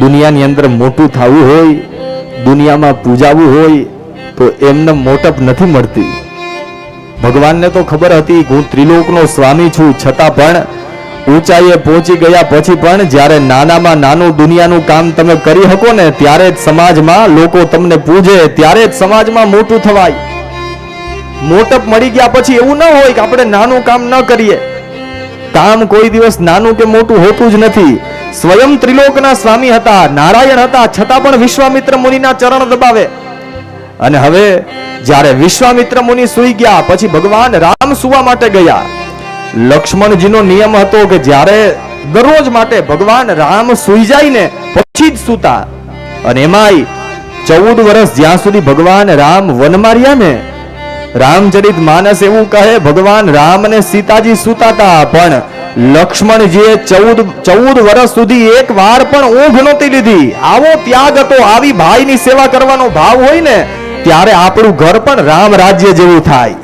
દુનિયાની અંદર મોટું થવું હોય, દુનિયામાં પૂજાવું હોય તો એમને મોટપ નથી મળતી. ભગવાનને તો ખબર હતી કે હું ત્રિલોકનો સ્વામી છું, છતાં પણ ઊંચાઈએ પહોંચી ગયા પછી પણ જ્યારે નાનામાં નાનું દુનિયાનું કામ તમે કરી શકો ને ત્યારે જ સમાજમાં લોકો તમને પૂજે, ત્યારે જ સમાજમાં મોટું થવાય. મોટપ મળી ગયા પછી એવું ન હોય કે આપણે નાનું કામ ન કરીએ. કામ કોઈ દિવસ નાનું કે મોટું હોતું જ નથી. સ્વયં ત્રિલોકના સ્વામી હતા, નારાયણ હતા, છતાં પણ વિશ્વામિત્ર મુનિના ચરણ દબાવે. અને હવે જ્યારે વિશ્વામિત્ર મુનિ સૂઈ ગયા પછી ભગવાન રામ સુવા માટે ગયા. લક્ષ્મણજીનો નિયમ હતો કે જ્યારે દરરોજ માટે ભગવાન રામ સૂઈ જાય ને પછી જ સૂતા. અને એમાંય 14 વર્ષ જ્યાં સુધી ભગવાન રામ વનમાં રહ્યા ને, રામચરિત માનસ એવું કહે ભગવાન રામ અને સીતાજી સૂતા હતા, પણ લક્ષ્મણજીએ 14 વર્ષ સુધી એક વાર પણ ઊંઘ નહોતી લીધી. આવો ત્યાગ હતો. આવી ભાઈની સેવા કરવાનો ભાવ હોય ને ત્યારે આપણું ઘર પણ રામ રાજ્ય જેવું થાય.